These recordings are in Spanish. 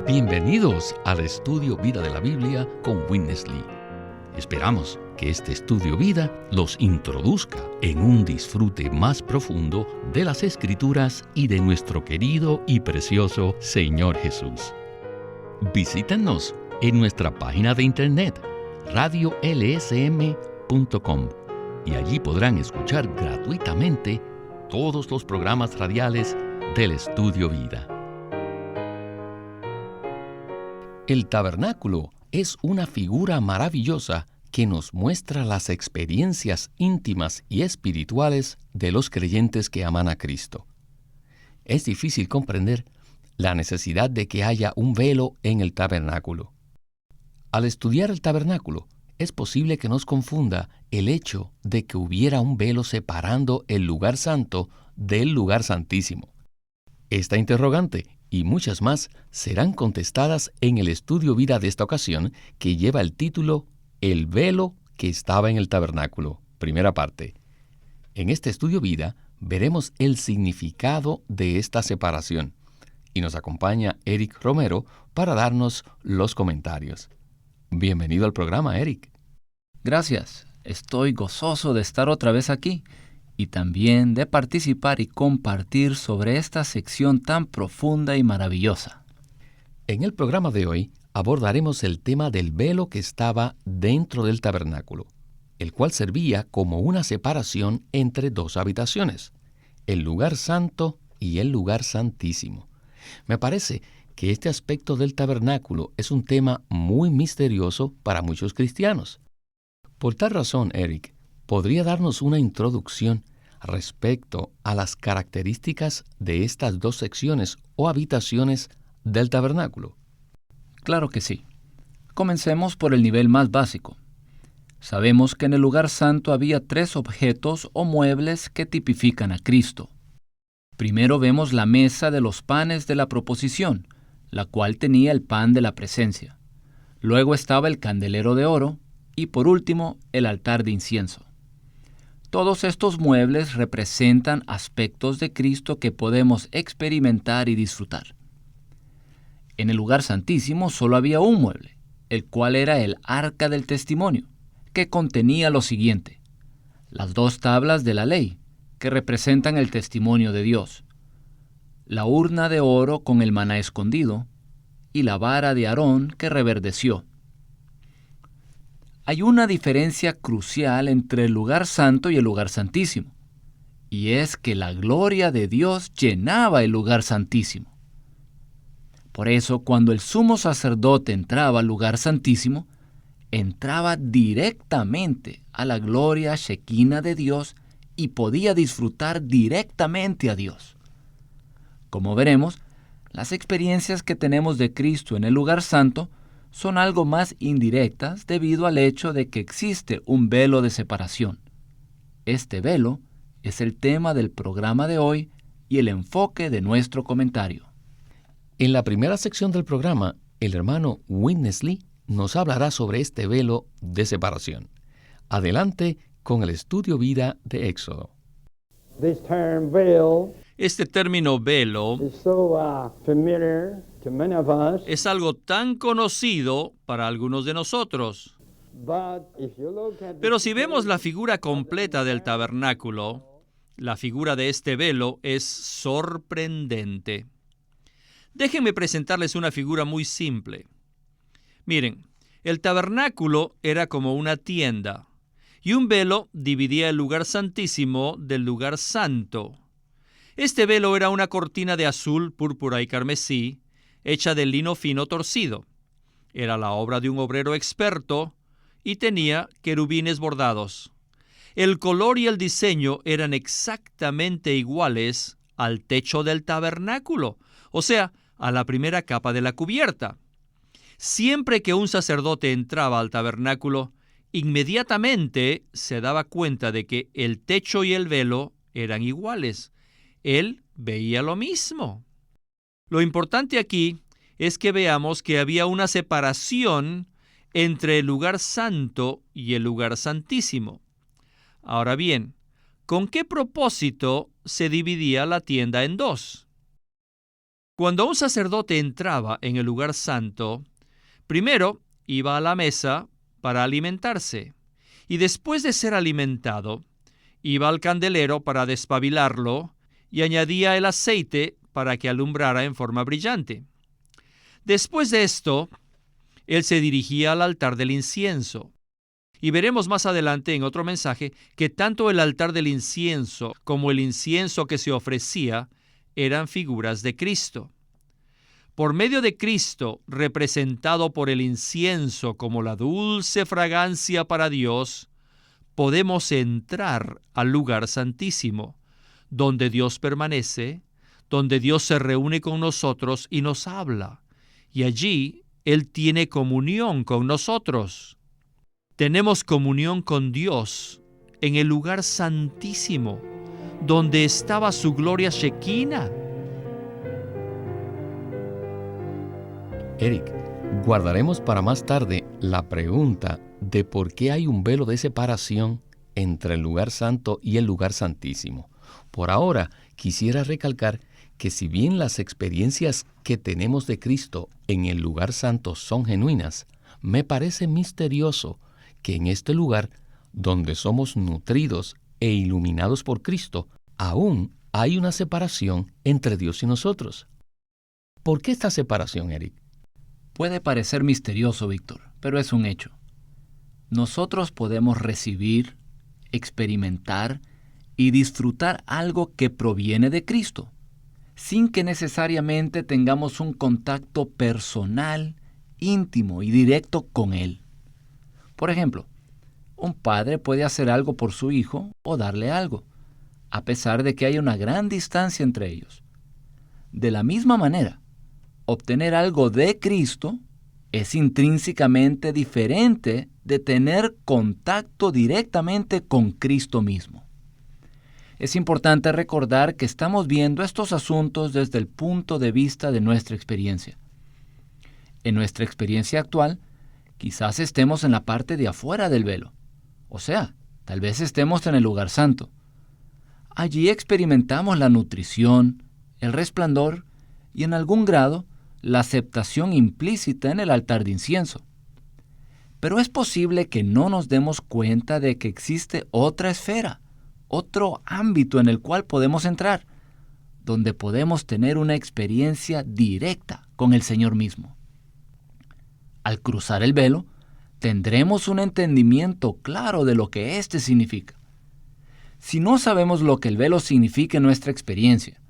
Bienvenidos al Estudio Vida de la Biblia con Witness Lee. Esperamos que este Estudio Vida los introduzca en un disfrute más profundo de las Escrituras y de nuestro querido y precioso Señor Jesús. Visítenos en nuestra página de internet radiolsm.com y allí podrán escuchar gratuitamente todos los programas radiales del Estudio Vida. El tabernáculo es una figura maravillosa que nos muestra las experiencias íntimas y espirituales de los creyentes que aman a Cristo. Es difícil comprender la necesidad de que haya un velo en el tabernáculo. Al estudiar el tabernáculo, es posible que nos confunda el hecho de que hubiera un velo separando el lugar santo del lugar santísimo. Esta interrogante y muchas más serán contestadas en el Estudio Vida de esta ocasión, que lleva el título El velo que estaba en el tabernáculo, primera parte. En este Estudio Vida veremos el significado de esta separación y nos acompaña Eric Romero para darnos los comentarios. Bienvenido al programa, Eric. Gracias. Estoy gozoso de estar otra vez aquí y también de participar y compartir sobre esta sección tan profunda y maravillosa. En el programa de hoy abordaremos el tema del velo que estaba dentro del tabernáculo, el cual servía como una separación entre dos habitaciones, el lugar santo y el lugar santísimo. Me parece que este aspecto del tabernáculo es un tema muy misterioso para muchos cristianos. Por tal razón, Eric, ¿podría darnos una introducción respecto a las características de estas dos secciones o habitaciones del tabernáculo? Claro que sí. Comencemos por el nivel más básico. Sabemos que en el lugar santo había 3 objetos o muebles que tipifican a Cristo. Primero vemos la mesa de los panes de la proposición, la cual tenía el pan de la presencia. Luego estaba el candelero de oro y por último el altar de incienso. Todos estos muebles representan aspectos de Cristo que podemos experimentar y disfrutar. En el lugar santísimo solo había un mueble, el cual era el arca del testimonio, que contenía lo siguiente: las 2 tablas de la ley, que representan el testimonio de Dios, la urna de oro con el maná escondido, y la vara de Aarón que reverdeció. Hay una diferencia crucial entre el lugar santo y el lugar santísimo, y es que la gloria de Dios llenaba el lugar santísimo. Por eso, cuando el sumo sacerdote entraba al lugar santísimo, entraba directamente a la gloria shequina de Dios y podía disfrutar directamente a Dios. Como veremos, las experiencias que tenemos de Cristo en el lugar santo son algo más indirectas debido al hecho de que existe un velo de separación. Este velo es el tema del programa de hoy y el enfoque de nuestro comentario. En la primera sección del programa, el hermano Witness Lee nos hablará sobre este velo de separación. Adelante con el Estudio Vida de Éxodo. Este término velo es algo tan conocido para algunos de nosotros. Pero si vemos la figura completa del tabernáculo, la figura de este velo es sorprendente. Déjenme presentarles una figura muy simple. Miren, el tabernáculo era como una tienda, y un velo dividía el lugar santísimo del lugar santo. Este velo era una cortina de azul, púrpura y carmesí, hecha de lino fino torcido. Era la obra de un obrero experto y tenía querubines bordados. El color y el diseño eran exactamente iguales al techo del tabernáculo, o sea, a la primera capa de la cubierta. Siempre que un sacerdote entraba al tabernáculo, inmediatamente se daba cuenta de que el techo y el velo eran iguales. Él veía lo mismo. Lo importante aquí es que veamos que había una separación entre el lugar santo y el lugar santísimo. Ahora bien, ¿con qué propósito se dividía la tienda en 2? Cuando un sacerdote entraba en el lugar santo, primero iba a la mesa para alimentarse, y después de ser alimentado, iba al candelero para despabilarlo y añadía el aceite para que alumbrara en forma brillante. Después de esto, él se dirigía al altar del incienso. Y veremos más adelante en otro mensaje que tanto el altar del incienso como el incienso que se ofrecía eran figuras de Cristo. Por medio de Cristo, representado por el incienso como la dulce fragancia para Dios, podemos entrar al lugar santísimo, donde Dios permanece, donde Dios se reúne con nosotros y nos habla. Y allí Él tiene comunión con nosotros. Tenemos comunión con Dios en el lugar santísimo, donde estaba su gloria Shekinah. Eric, guardaremos para más tarde la pregunta de por qué hay un velo de separación entre el lugar santo y el lugar santísimo. Por ahora, quisiera recalcar que si bien las experiencias que tenemos de Cristo en el lugar santo son genuinas, me parece misterioso que en este lugar, donde somos nutridos e iluminados por Cristo, aún hay una separación entre Dios y nosotros. ¿Por qué esta separación, Eric? Puede parecer misterioso, Víctor, pero es un hecho. Nosotros podemos recibir, experimentar y disfrutar algo que proviene de Cristo, sin que necesariamente tengamos un contacto personal, íntimo y directo con Él. Por ejemplo, un padre puede hacer algo por su hijo o darle algo, a pesar de que hay una gran distancia entre ellos. De la misma manera, obtener algo de Cristo es intrínsecamente diferente de tener contacto directamente con Cristo mismo. Es importante recordar que estamos viendo estos asuntos desde el punto de vista de nuestra experiencia. En nuestra experiencia actual, quizás estemos en la parte de afuera del velo, o sea, tal vez estemos en el lugar santo. Allí experimentamos la nutrición, el resplandor y en algún grado la aceptación implícita en el altar de incienso. Pero es posible que no nos demos cuenta de que existe otra esfera, otro ámbito en el cual podemos entrar, donde podemos tener una experiencia directa con el Señor mismo. Al cruzar el velo, tendremos un entendimiento claro de lo que éste significa. Si no sabemos lo que el velo significa en nuestra experiencia,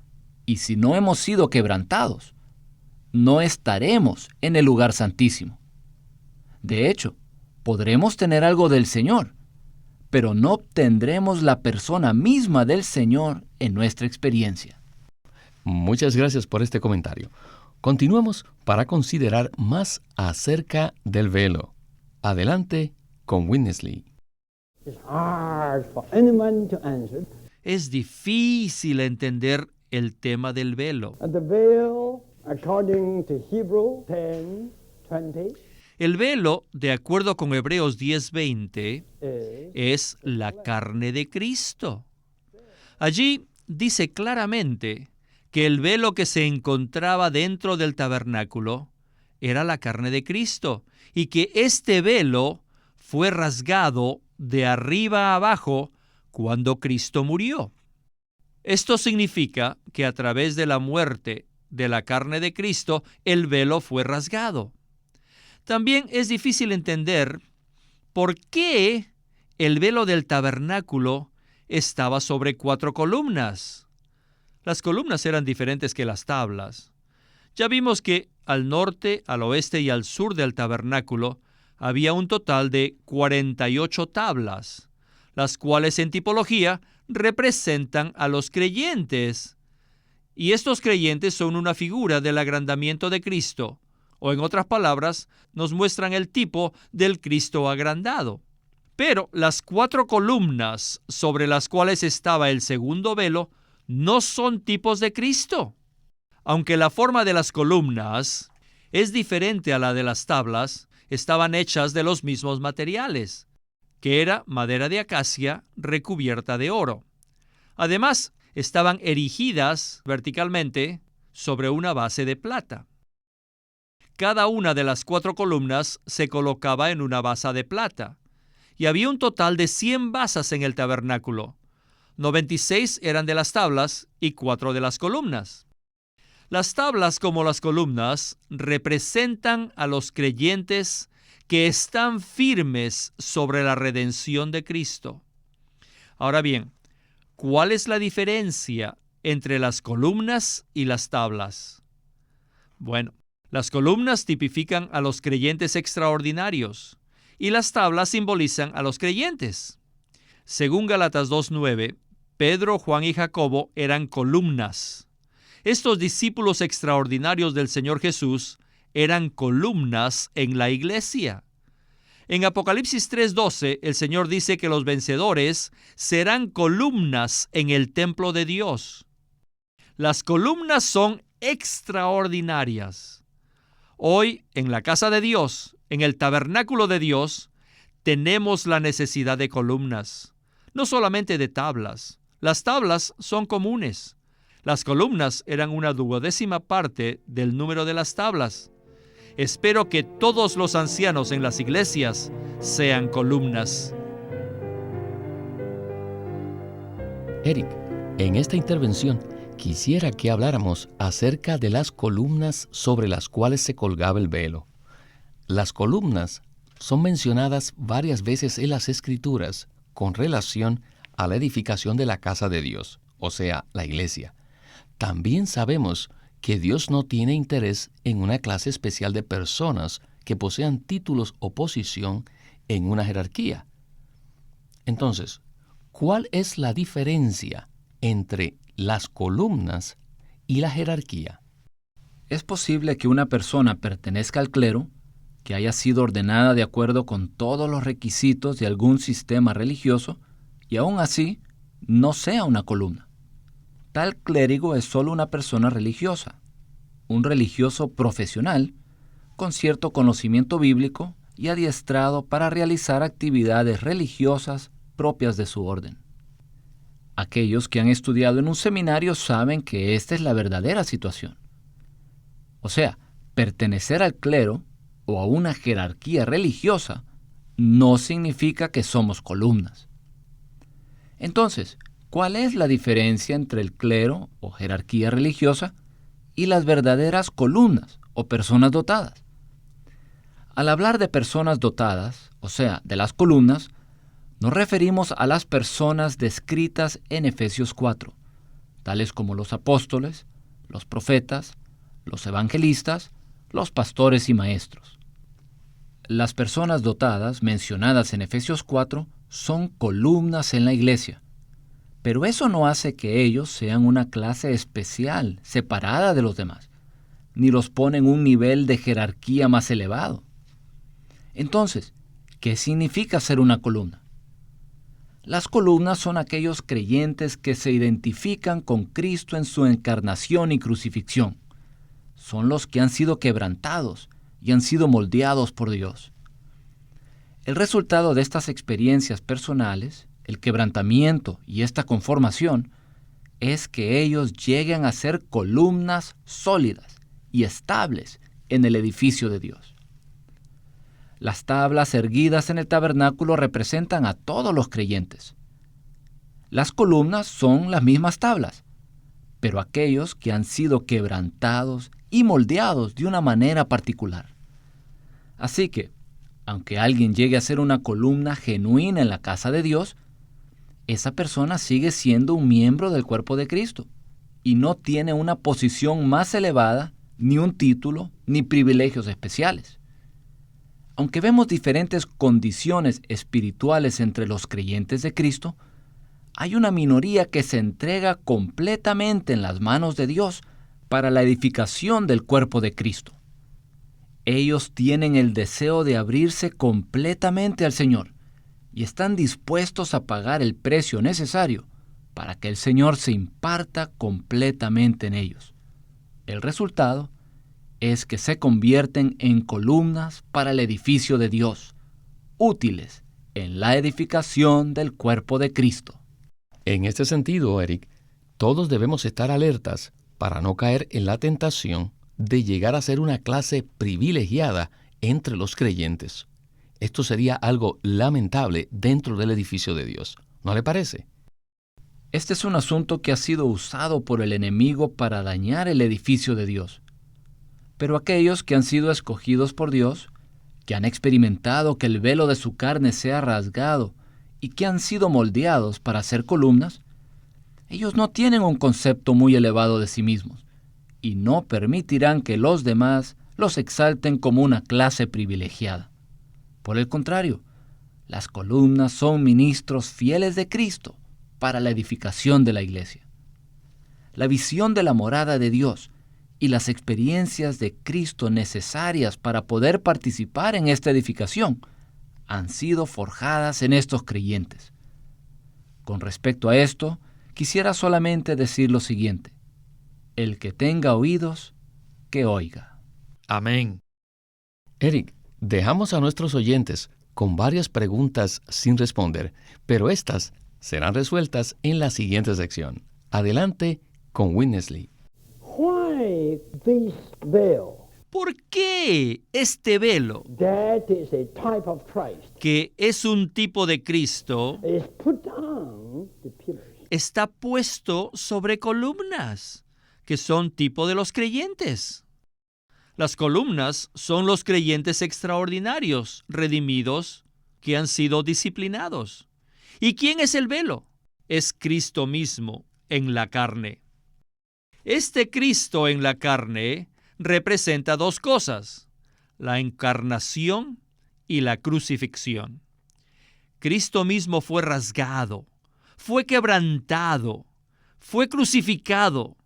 y si no hemos sido quebrantados, no estaremos en el lugar santísimo. De hecho, podremos tener algo del Señor, pero no obtendremos la persona misma del Señor en nuestra experiencia. Muchas gracias por este comentario. Continuamos para considerar más acerca del velo. Adelante con Witness Lee. Es difícil entender el tema del velo. El velo, de acuerdo con Hebreos 10:20, es la carne de Cristo. Allí dice claramente que el velo que se encontraba dentro del tabernáculo era la carne de Cristo y que este velo fue rasgado de arriba a abajo cuando Cristo murió. Esto significa que a través de la muerte de la carne de Cristo, el velo fue rasgado. También es difícil entender por qué el velo del tabernáculo estaba sobre 4 columnas. Las columnas eran diferentes que las tablas. Ya vimos que al norte, al oeste y al sur del tabernáculo había un total de 48 tablas, las cuales en tipología representan a los creyentes. Y estos creyentes son una figura del agrandamiento de Cristo, o en otras palabras, nos muestran el tipo del Cristo agrandado. Pero las 4 columnas sobre las cuales estaba el segundo velo no son tipos de Cristo. Aunque la forma de las columnas es diferente a la de las tablas, estaban hechas de los mismos materiales, que era madera de acacia recubierta de oro. Además, estaban erigidas verticalmente sobre una base de plata. Cada una de las 4 columnas se colocaba en una basa de plata, y había un total de 100 basas en el tabernáculo. 96 eran de las tablas y 4 de las columnas. Las tablas, como las columnas, representan a los creyentes que están firmes sobre la redención de Cristo. Ahora bien, ¿cuál es la diferencia entre las columnas y las tablas? Bueno, las columnas tipifican a los creyentes extraordinarios y las tablas simbolizan a los creyentes. Según Gálatas 2:9, Pedro, Juan y Jacobo eran columnas. Estos discípulos extraordinarios del Señor Jesús eran columnas en la iglesia. En Apocalipsis 3:12, el Señor dice que los vencedores serán columnas en el templo de Dios. Las columnas son extraordinarias. Hoy, en la casa de Dios, en el tabernáculo de Dios, tenemos la necesidad de columnas, no solamente de tablas. Las tablas son comunes. Las columnas eran una 12ª parte del número de las tablas. Espero que todos los ancianos en las iglesias sean columnas. Eric, en esta intervención quisiera que habláramos acerca de las columnas sobre las cuales se colgaba el velo. Las columnas son mencionadas varias veces en las Escrituras con relación a la edificación de la casa de Dios, o sea, la iglesia. También sabemos que Dios no tiene interés en una clase especial de personas que posean títulos o posición en una jerarquía. Entonces, ¿cuál es la diferencia entre las columnas y la jerarquía? Es posible que una persona pertenezca al clero, que haya sido ordenada de acuerdo con todos los requisitos de algún sistema religioso, y aún así no sea una columna. Tal clérigo es solo una persona religiosa, un religioso profesional, con cierto conocimiento bíblico y adiestrado para realizar actividades religiosas propias de su orden. Aquellos que han estudiado en un seminario saben que esta es la verdadera situación. O sea, pertenecer al clero o a una jerarquía religiosa no significa que somos columnas. Entonces, ¿cuál es la diferencia entre el clero o jerarquía religiosa y las verdaderas columnas o personas dotadas? Al hablar de personas dotadas, o sea, de las columnas, nos referimos a las personas descritas en Efesios 4, tales como los apóstoles, los profetas, los evangelistas, los pastores y maestros. Las personas dotadas mencionadas en Efesios 4 son columnas en la iglesia, pero eso no hace que ellos sean una clase especial, separada de los demás, ni los pone en un nivel de jerarquía más elevado. Entonces, ¿qué significa ser una columna? Las columnas son aquellos creyentes que se identifican con Cristo en su encarnación y crucifixión. Son los que han sido quebrantados y han sido moldeados por Dios. El resultado de estas experiencias personales, el quebrantamiento y esta conformación, es que ellos lleguen a ser columnas sólidas y estables en el edificio de Dios. Las tablas erguidas en el tabernáculo representan a todos los creyentes. Las columnas son las mismas tablas, pero aquellos que han sido quebrantados y moldeados de una manera particular. Así que, aunque alguien llegue a ser una columna genuina en la casa de Dios, esa persona sigue siendo un miembro del cuerpo de Cristo y no tiene una posición más elevada, ni un título, ni privilegios especiales. Aunque vemos diferentes condiciones espirituales entre los creyentes de Cristo, hay una minoría que se entrega completamente en las manos de Dios para la edificación del cuerpo de Cristo. Ellos tienen el deseo de abrirse completamente al Señor y están dispuestos a pagar el precio necesario para que el Señor se imparta completamente en ellos. El resultado es que se convierten en columnas para el edificio de Dios, útiles en la edificación del cuerpo de Cristo. En este sentido, Eric, todos debemos estar alertas para no caer en la tentación de llegar a ser una clase privilegiada entre los creyentes. Esto sería algo lamentable dentro del edificio de Dios. ¿No le parece? Este es un asunto que ha sido usado por el enemigo para dañar el edificio de Dios. Pero aquellos que han sido escogidos por Dios, que han experimentado que el velo de su carne sea rasgado y que han sido moldeados para ser columnas, ellos no tienen un concepto muy elevado de sí mismos y no permitirán que los demás los exalten como una clase privilegiada. Por el contrario, las columnas son ministros fieles de Cristo para la edificación de la iglesia. La visión de la morada de Dios y las experiencias de Cristo necesarias para poder participar en esta edificación han sido forjadas en estos creyentes. Con respecto a esto, quisiera solamente decir lo siguiente: el que tenga oídos, que oiga. Amén. Eric, dejamos a nuestros oyentes con varias preguntas sin responder, pero estas serán resueltas en la siguiente sección. Adelante con Winnesley. Why this veil? ¿Por qué este velo, That is a type of Christ, que es un tipo de Cristo, is put on the pillars? está puesto sobre columnas, que son tipo de los creyentes? Las columnas son los creyentes extraordinarios, redimidos, que han sido disciplinados. ¿Y quién es el velo? Es Cristo mismo en la carne. Este Cristo en la carne representa dos cosas: la encarnación y la crucifixión. Cristo mismo fue rasgado, fue quebrantado, fue crucificado.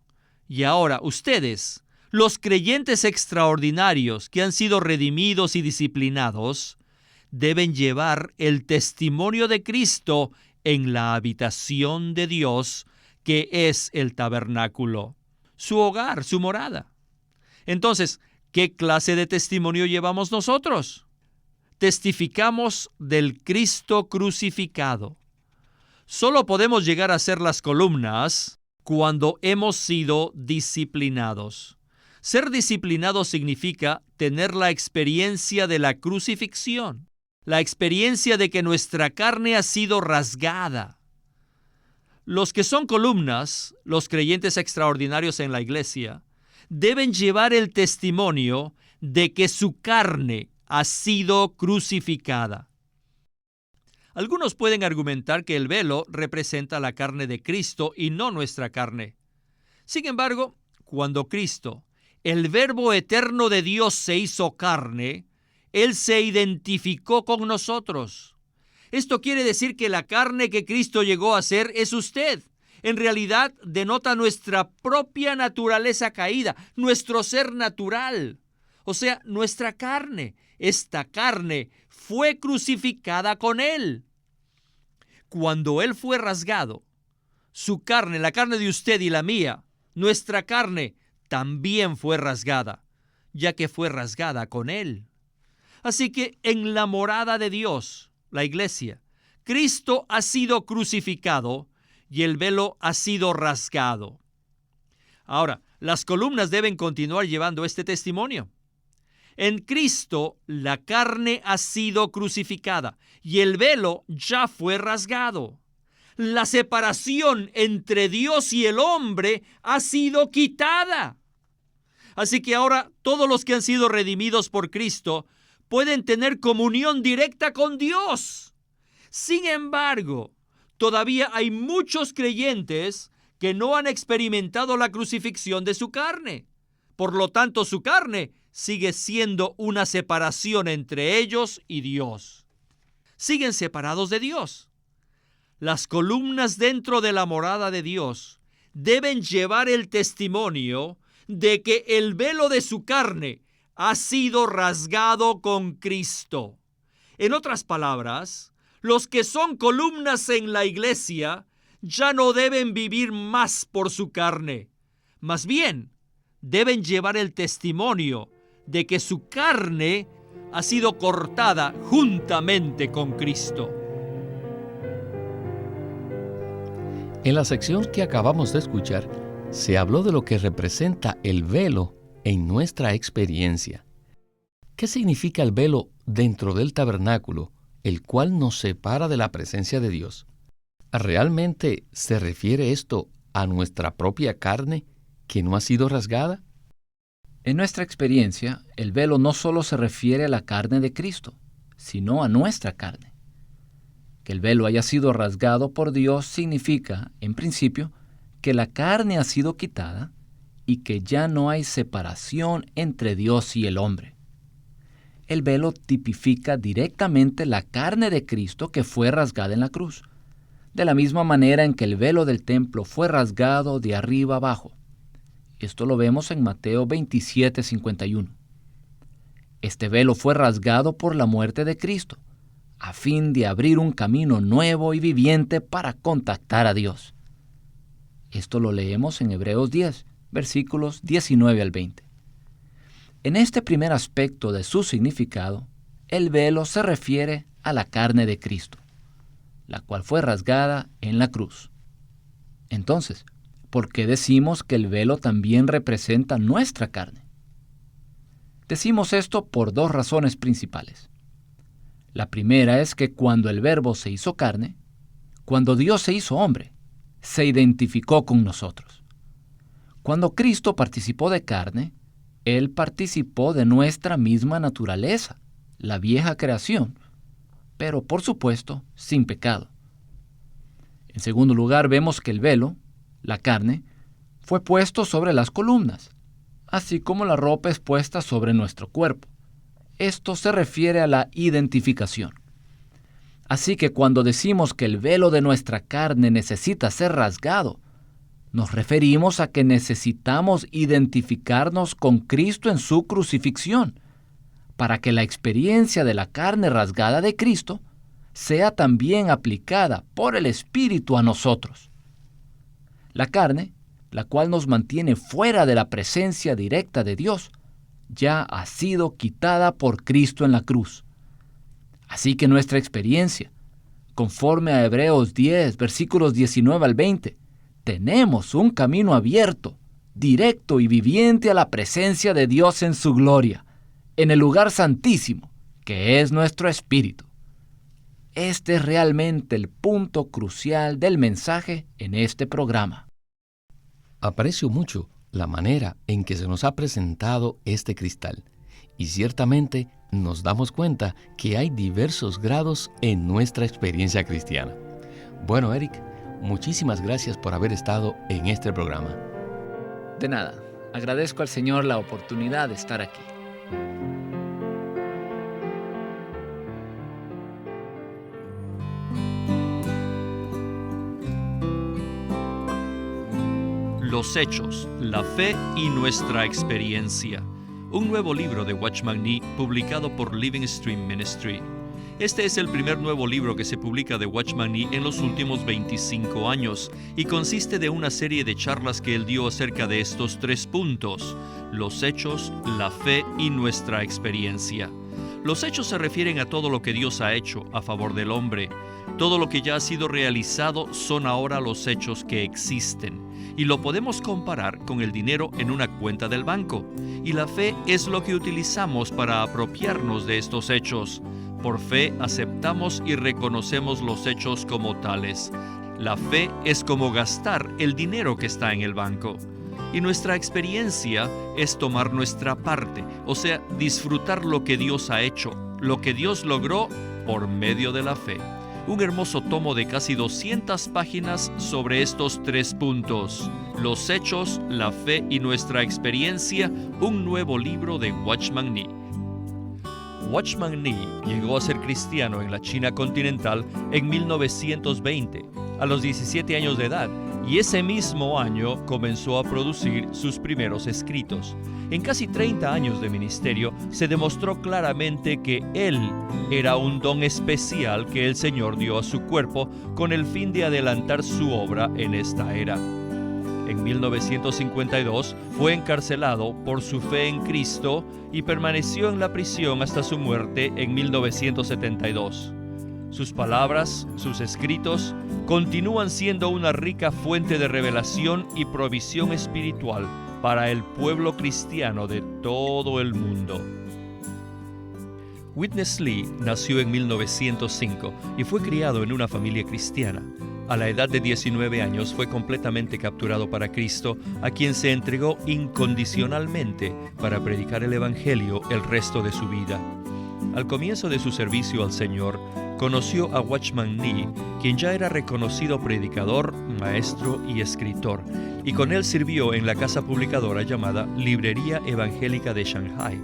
Y ahora ustedes, los creyentes extraordinarios que han sido redimidos y disciplinados, deben llevar el testimonio de Cristo en la habitación de Dios, que es el tabernáculo, su hogar, su morada. Entonces, ¿qué clase de testimonio llevamos nosotros? Testificamos del Cristo crucificado. Solo podemos llegar a ser las columnas cuando hemos sido disciplinados. Ser disciplinado significa tener la experiencia de la crucifixión, la experiencia de que nuestra carne ha sido rasgada. Los que son columnas, los creyentes extraordinarios en la iglesia, deben llevar el testimonio de que su carne ha sido crucificada. Algunos pueden argumentar que el velo representa la carne de Cristo y no nuestra carne. Sin embargo, cuando Cristo, el Verbo eterno de Dios, se hizo carne, Él se identificó con nosotros. Esto quiere decir que la carne que Cristo llegó a ser es usted. En realidad, denota nuestra propia naturaleza caída, nuestro ser natural. O sea, nuestra carne. Esta carne fue crucificada con Él. Cuando Él fue rasgado, su carne, la carne de usted y la mía, nuestra carne, también fue rasgada, ya que fue rasgada con Él. Así que en la morada de Dios, la iglesia, Cristo ha sido crucificado y el velo ha sido rasgado. Ahora, las columnas deben continuar llevando este testimonio. En Cristo, la carne ha sido crucificada y el velo ya fue rasgado. La separación entre Dios y el hombre ha sido quitada. Así que ahora todos los que han sido redimidos por Cristo pueden tener comunión directa con Dios. Sin embargo, todavía hay muchos creyentes que no han experimentado la crucifixión de su carne. Por lo tanto, su carne sigue siendo una separación entre ellos y Dios. Siguen separados de Dios. Las columnas dentro de la morada de Dios deben llevar el testimonio de que el velo de su carne ha sido rasgado con Cristo. En otras palabras, los que son columnas en la iglesia ya no deben vivir más por su carne. Más bien, deben llevar el testimonio de que su carne ha sido cortada juntamente con Cristo. En la sección que acabamos de escuchar, se habló de lo que representa el velo en nuestra experiencia. ¿Qué significa el velo dentro del tabernáculo, el cual nos separa de la presencia de Dios? ¿Realmente se refiere esto a nuestra propia carne que no ha sido rasgada? En nuestra experiencia, el velo no solo se refiere a la carne de Cristo, sino a nuestra carne. Que el velo haya sido rasgado por Dios significa, en principio, que la carne ha sido quitada y que ya no hay separación entre Dios y el hombre. El velo tipifica directamente la carne de Cristo que fue rasgada en la cruz, de la misma manera en que el velo del templo fue rasgado de arriba abajo. Esto lo vemos en Mateo 27:51. Este velo fue rasgado por la muerte de Cristo, a fin de abrir un camino nuevo y viviente para contactar a Dios. Esto lo leemos en Hebreos 10, versículos 19 al 20. En este primer aspecto de su significado, el velo se refiere a la carne de Cristo, la cual fue rasgada en la cruz. Entonces, ¿por qué decimos que el velo también representa nuestra carne? Decimos esto por dos razones principales. La primera es que cuando el Verbo se hizo carne, cuando Dios se hizo hombre, se identificó con nosotros. Cuando Cristo participó de carne, Él participó de nuestra misma naturaleza, la vieja creación, pero por supuesto sin pecado. En segundo lugar, vemos que el velo, la carne, fue puesto sobre las columnas, así como la ropa es puesta sobre nuestro cuerpo. Esto se refiere a la identificación. Así que cuando decimos que el velo de nuestra carne necesita ser rasgado, nos referimos a que necesitamos identificarnos con Cristo en su crucifixión, para que la experiencia de la carne rasgada de Cristo sea también aplicada por el Espíritu a nosotros. La carne, la cual nos mantiene fuera de la presencia directa de Dios, ya ha sido quitada por Cristo en la cruz. Así que nuestra experiencia, conforme a Hebreos 10, versículos 19 al 20, tenemos un camino abierto, directo y viviente a la presencia de Dios en su gloria, en el lugar santísimo, que es nuestro espíritu. Este es realmente el punto crucial del mensaje en este programa. Aprecio mucho la manera en que se nos ha presentado este cristal, y ciertamente nos damos cuenta que hay diversos grados en nuestra experiencia cristiana. Bueno, Eric, muchísimas gracias por haber estado en este programa. De nada, agradezco al Señor la oportunidad de estar aquí. Los Hechos, la Fe y nuestra experiencia. Un nuevo libro de Watchman Nee publicado por Living Stream Ministry. Este es el primer nuevo libro que se publica de Watchman Nee en los últimos 25 años y consiste de una serie de charlas que él dio acerca de estos 3 puntos: los hechos, la fe y nuestra experiencia. Los hechos se refieren a todo lo que Dios ha hecho a favor del hombre. Todo lo que ya ha sido realizado son ahora los hechos que existen, y lo podemos comparar con el dinero en una cuenta del banco. Y la fe es lo que utilizamos para apropiarnos de estos hechos. Por fe aceptamos y reconocemos los hechos como tales. La fe es como gastar el dinero que está en el banco. Y nuestra experiencia es tomar nuestra parte, o sea, disfrutar lo que Dios ha hecho, lo que Dios logró por medio de la fe. Un hermoso tomo de casi 200 páginas sobre estos 3 puntos: los hechos, la fe y nuestra experiencia, un nuevo libro de Watchman Nee. Watchman Nee llegó a ser cristiano en la China continental en 1920, a los 17 años de edad, y ese mismo año comenzó a producir sus primeros escritos. En casi 30 años de ministerio se demostró claramente que él era un don especial que el Señor dio a su cuerpo con el fin de adelantar su obra en esta era. En 1952 fue encarcelado por su fe en Cristo y permaneció en la prisión hasta su muerte en 1972. Sus palabras, sus escritos, continúan siendo una rica fuente de revelación y provisión espiritual para el pueblo cristiano de todo el mundo. Witness Lee nació en 1905 y fue criado en una familia cristiana. A la edad de 19 años fue completamente capturado para Cristo, a quien se entregó incondicionalmente para predicar el Evangelio el resto de su vida. Al comienzo de su servicio al Señor, conoció a Watchman Nee, quien ya era reconocido predicador, maestro y escritor, y con él sirvió en la casa publicadora llamada Librería Evangélica de Shanghai.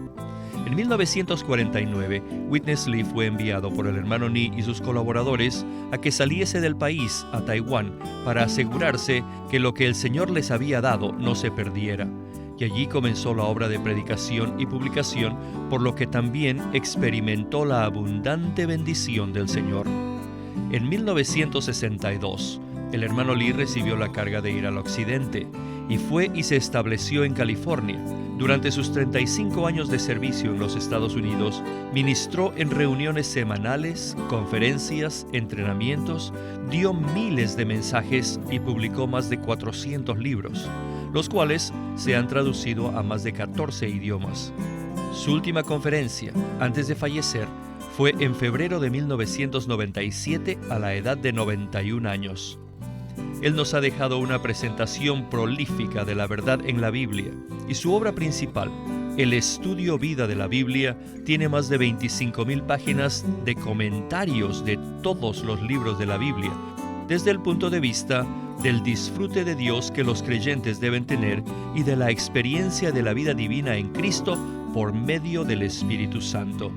En 1949, Witness Lee fue enviado por el hermano Nee y sus colaboradores a que saliese del país a Taiwán para asegurarse que lo que el Señor les había dado no se perdiera. Y allí comenzó la obra de predicación y publicación, por lo que también experimentó la abundante bendición del Señor. En 1962, el hermano Lee recibió la carga de ir al occidente y fue y se estableció en California. Durante sus 35 años de servicio en los Estados Unidos, ministró en reuniones semanales, conferencias, entrenamientos, dio miles de mensajes y publicó más de 400 libros, los cuales se han traducido a más de 14 idiomas. Su última conferencia, antes de fallecer, fue en febrero de 1997 a la edad de 91 años. Él nos ha dejado una presentación prolífica de la verdad en la Biblia, y su obra principal, el Estudio Vida de la Biblia, tiene más de 25,000 páginas de comentarios de todos los libros de la Biblia, desde el punto de vista del disfrute de Dios que los creyentes deben tener y de la experiencia de la vida divina en Cristo por medio del Espíritu Santo.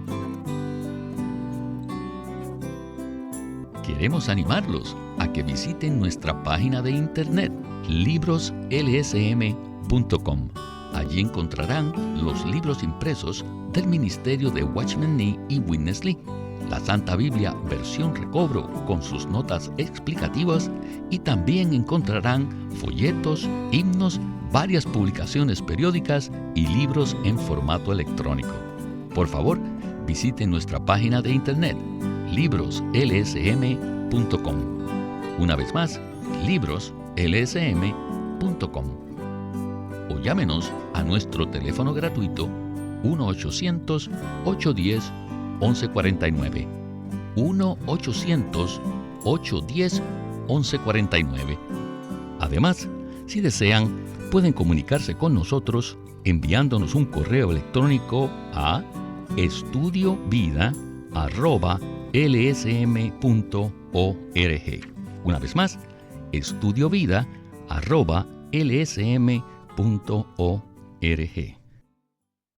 Queremos animarlos a que visiten nuestra página de internet, libroslsm.com. Allí encontrarán los libros impresos del ministerio de Watchman Nee y Witness Lee, la Santa Biblia versión recobro con sus notas explicativas, y también encontrarán folletos, himnos, varias publicaciones periódicas y libros en formato electrónico. Por favor, visiten nuestra página de internet, libroslsm.com. Una vez más, libroslsm.com. O llámenos a nuestro teléfono gratuito 1-800-810-1149. 1-800-810-1149. Además, si desean, pueden comunicarse con nosotros enviándonos un correo electrónico a estudiovida@lsm.org. Una vez más, estudiovida@lsm.org.